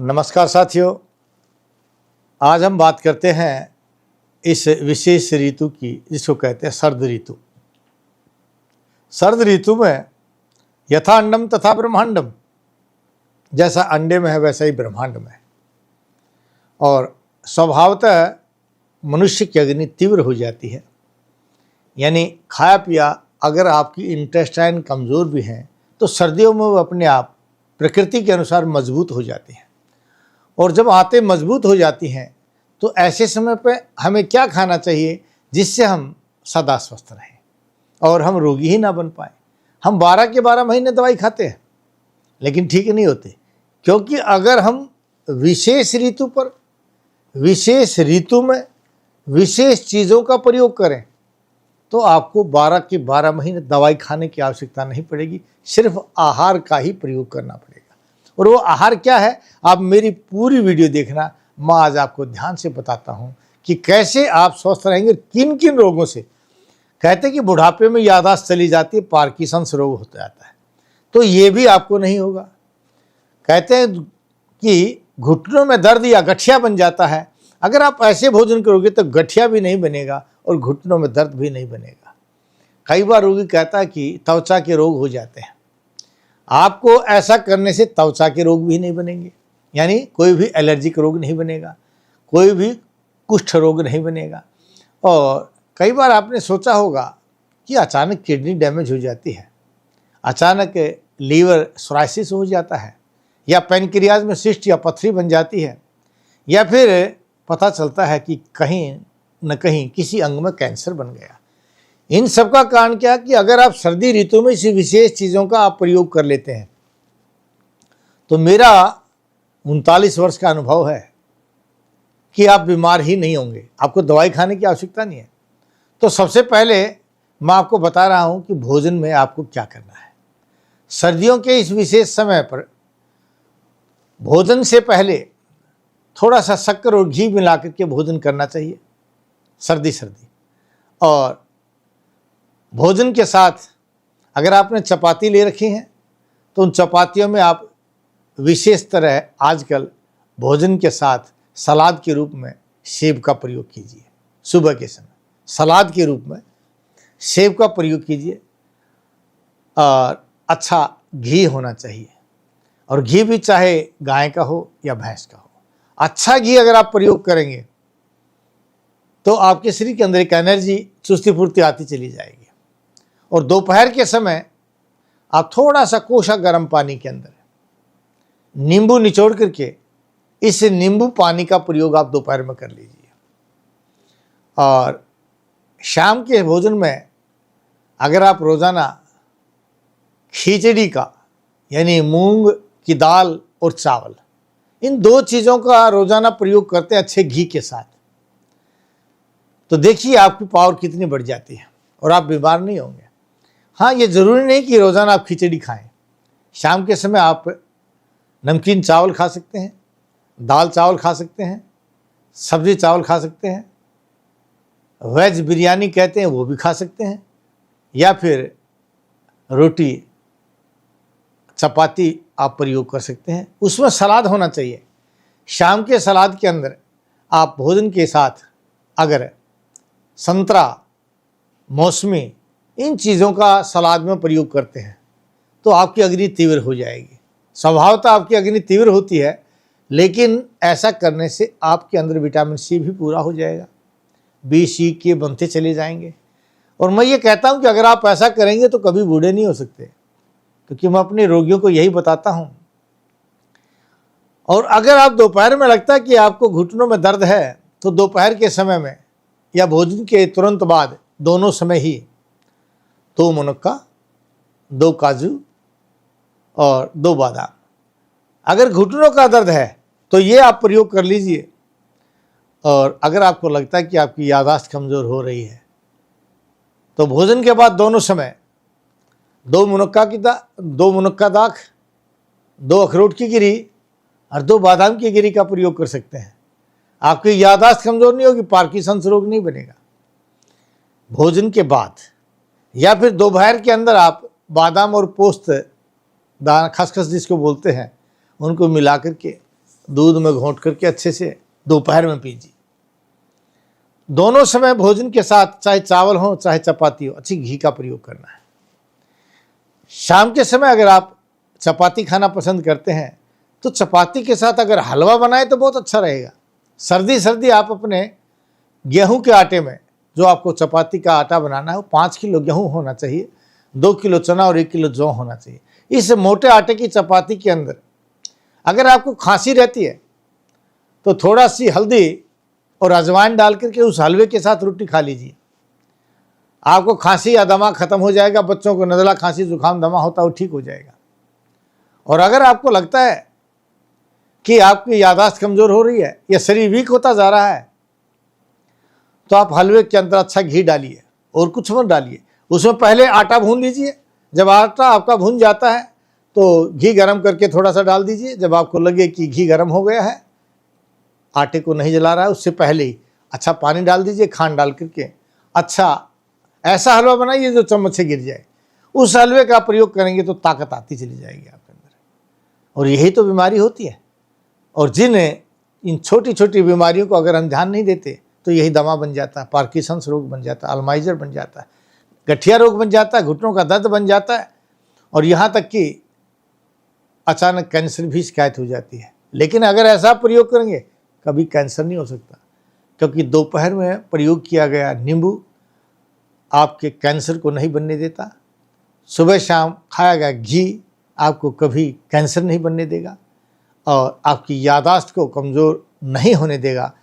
नमस्कार साथियों, आज हम बात करते हैं इस विशेष ऋतु की जिसको कहते हैं सर्द ऋतु। सर्द ऋतु में यथा अंडम तथा ब्रह्मांडम, जैसा अंडे में है वैसा ही ब्रह्मांड में है। और स्वभावतः मनुष्य की अग्नि तीव्र हो जाती है, यानी खाया पिया अगर आपकी इंटेस्टाइन कमज़ोर भी हैं तो सर्दियों में वो अपने आप प्रकृति के अनुसार मजबूत हो जाती हैं। और जब आते मजबूत हो जाती हैं तो ऐसे समय पे हमें क्या खाना चाहिए जिससे हम सदा स्वस्थ रहें और हम रोगी ही ना बन पाए। हम 12 के 12 महीने दवाई खाते हैं लेकिन ठीक नहीं होते, क्योंकि अगर हम विशेष ऋतु पर विशेष ऋतु में विशेष चीज़ों का प्रयोग करें तो आपको 12 के 12 महीने दवाई खाने की आवश्यकता नहीं पड़ेगी, सिर्फ आहार का ही प्रयोग करना पड़ेगा। और वो आहार क्या है, आप मेरी पूरी वीडियो देखना। मैं आज आपको ध्यान से बताता हूँ कि कैसे आप स्वस्थ रहेंगे, किन किन रोगों से। कहते हैं कि बुढ़ापे में याददाश्त चली जाती है, पार्किंसंस रोग होता जाता है, तो ये भी आपको नहीं होगा। कहते हैं कि घुटनों में दर्द या गठिया बन जाता है, अगर आप ऐसे भोजन करोगे तो गठिया भी नहीं बनेगा और घुटनों में दर्द भी नहीं बनेगा। कई बार रोगी कहता है कि त्वचा के रोग हो जाते हैं, आपको ऐसा करने से त्वचा के रोग भी नहीं बनेंगे, यानी कोई भी एलर्जिक रोग नहीं बनेगा, कोई भी कुष्ठ रोग नहीं बनेगा। और कई बार आपने सोचा होगा कि अचानक किडनी डैमेज हो जाती है, अचानक लीवर सोराइसिस हो जाता है, या पैनक्रियाज में सिस्ट या पथरी बन जाती है, या फिर पता चलता है कि कहीं न कहीं किसी अंग में कैंसर बन गया। इन सब का कारण क्या कि अगर आप सर्दी ऋतु में इसी विशेष चीज़ों का आप प्रयोग कर लेते हैं। तो मेरा 39 वर्ष का अनुभव है कि आप बीमार ही नहीं होंगे, आपको दवाई खाने की आवश्यकता नहीं है। तो सबसे पहले मैं आपको बता रहा हूं कि भोजन में आपको क्या करना है। सर्दियों के इस विशेष समय पर भोजन से पहले थोड़ा सा शक्कर और घी मिला करके भोजन करना चाहिए, सर्दी। और भोजन के साथ अगर आपने चपाती ले रखी हैं तो उन चपातियों में आप विशेष तरह आजकल भोजन के साथ सलाद के रूप में सेब का प्रयोग कीजिए। सुबह के समय सलाद के रूप में सेब का प्रयोग कीजिए, और अच्छा घी होना चाहिए, और घी भी चाहे गाय का हो या भैंस का हो। अच्छा घी अगर आप प्रयोग करेंगे तो आपके शरीर के अंदर एक एनर्जी, चुस्ती फुर्ती आती चली जाएगी। और दोपहर के समय आप थोड़ा सा कोसा गर्म पानी के अंदर नींबू निचोड़ करके इस नींबू पानी का प्रयोग आप दोपहर में कर लीजिए। और शाम के भोजन में अगर आप रोज़ाना खिचड़ी का, यानी मूंग की दाल और चावल, इन दो चीज़ों का रोज़ाना प्रयोग करते हैं अच्छे घी के साथ, तो देखिए आपकी पावर कितनी बढ़ जाती है और आप बीमार नहीं होंगे। हाँ, ये ज़रूरी नहीं कि रोज़ाना आप खिचड़ी खाएं। शाम के समय आप नमकीन चावल खा सकते हैं, दाल चावल खा सकते हैं, सब्जी चावल खा सकते हैं, वेज बिरयानी कहते हैं वो भी खा सकते हैं, या फिर रोटी चपाती आप प्रयोग कर सकते हैं। उसमें सलाद होना चाहिए। शाम के सलाद के अंदर आप भोजन के साथ अगर संतरा, मौसमी, इन चीज़ों का सलाद में प्रयोग करते हैं तो आपकी अग्नि तीव्र हो जाएगी। स्वभावतः आपकी अग्नि तीव्र होती है, लेकिन ऐसा करने से आपके अंदर विटामिन सी भी पूरा हो जाएगा, बी सी के बनते चले जाएंगे। और मैं ये कहता हूँ कि अगर आप ऐसा करेंगे तो कभी बूढ़े नहीं हो सकते, क्योंकि मैं अपने रोगियों को यही बताता हूँ। और अगर आप दोपहर में लगता है कि आपको घुटनों में दर्द है तो दोपहर के समय में या भोजन के तुरंत बाद दोनों समय ही 2 मुनक्का, 2 काजू और 2 बादाम, अगर घुटनों का दर्द है तो ये आप प्रयोग कर लीजिए। और अगर आपको लगता है कि आपकी याददाश्त कमज़ोर हो रही है तो भोजन के बाद दोनों समय 2 मुनक्का दाख, 2 अखरोट की गिरी और 2 बादाम की गिरी का प्रयोग कर सकते हैं। आपकी याददाश्त कमज़ोर नहीं होगी, पार्किंसंस रोग नहीं बनेगा। भोजन के बाद या फिर दोपहर के अंदर आप बादाम और पोस्त दाना, खसखस जिसको बोलते हैं, उनको मिला करके दूध में घोंट करके अच्छे से दोपहर में पीजिए। दोनों समय भोजन के साथ चाहे चावल हो चाहे चपाती हो, अच्छी घी का प्रयोग करना है। शाम के समय अगर आप चपाती खाना पसंद करते हैं तो चपाती के साथ अगर हलवा बनाए तो बहुत अच्छा रहेगा। सर्दी आप अपने गेहूं के आटे में, जो आपको चपाती का आटा बनाना है, वो 5 किलो गेहूं होना चाहिए, 2 किलो चना और 1 किलो जौ होना चाहिए। इस मोटे आटे की चपाती के अंदर अगर आपको खांसी रहती है तो थोड़ा सी हल्दी और अजवाइन डाल करके उस हलवे के साथ रोटी खा लीजिए। आपको खांसी या दमा खत्म हो जाएगा। बच्चों को नज़ला, खांसी, जुकाम, दमा होता है वो ठीक हो जाएगा। और अगर आपको लगता है कि आपकी याददाश्त कमज़ोर हो रही है या शरीर वीक होता जा रहा है तो आप हलवे के अंदर अच्छा घी डालिए और कुछ मत डालिए। उसमें पहले आटा भून लीजिए। जब आटा आपका भून जाता है तो घी गरम करके थोड़ा सा डाल दीजिए। जब आपको लगे कि घी गरम हो गया है, आटे को नहीं जला रहा है, उससे पहले ही अच्छा पानी डाल दीजिए, खांड डाल करके अच्छा ऐसा हलवा बनाइए जो चम्मच से गिर जाए। उस हलवे का प्रयोग करेंगे तो ताकत आती चली जाएगी आपके अंदर। और यही तो बीमारी होती है। और जिन्हें इन छोटी छोटी बीमारियों को अगर हम ध्यान नहीं देते तो यही दमा बन जाता है, पार्किंसंस रोग बन जाता है, अल्जाइमर बन जाता है, गठिया रोग बन जाता है, घुटनों का दर्द बन जाता है, और यहाँ तक कि अचानक कैंसर भी शिकायत हो जाती है। लेकिन अगर ऐसा प्रयोग करेंगे कभी कैंसर नहीं हो सकता, क्योंकि दोपहर में प्रयोग किया गया नींबू आपके कैंसर को नहीं बनने देता। सुबह शाम खाया गया घी आपको कभी कैंसर नहीं बनने देगा और आपकी याददाश्त को कमज़ोर नहीं होने देगा।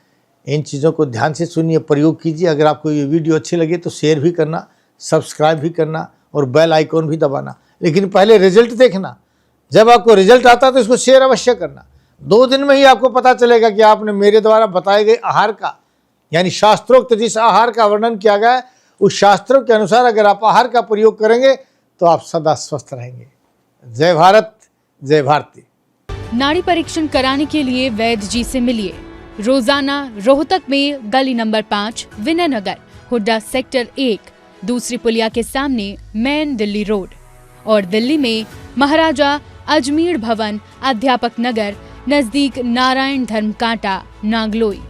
इन चीज़ों को ध्यान से सुनिए, प्रयोग कीजिए। अगर आपको ये वीडियो अच्छी लगे तो शेयर भी करना, सब्सक्राइब भी करना और बेल आइकॉन भी दबाना। लेकिन पहले रिजल्ट देखना। जब आपको रिजल्ट आता है तो इसको शेयर अवश्य करना। 2 दिन में ही आपको पता चलेगा कि आपने मेरे द्वारा बताए गए आहार का, यानी शास्त्रोक्त जिस आहार का वर्णन किया गया है उस शास्त्रों के अनुसार अगर आप आहार का प्रयोग करेंगे तो आप सदा स्वस्थ रहेंगे। जय भारत, जय भारती। नाड़ी परीक्षण कराने के लिए वैद्य जी से मिलिए रोजाना रोहतक में गली नंबर 5, विनय नगर, हुड्डा सेक्टर 1, दूसरी पुलिया के सामने, मेन दिल्ली रोड, और दिल्ली में महाराजा अजमेर भवन, अध्यापक नगर, नजदीक नारायण धर्म कांटा, नागलोई।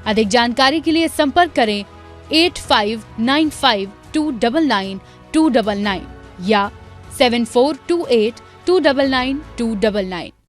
अधिक जानकारी के लिए संपर्क करें 8595299299 या 7428299299।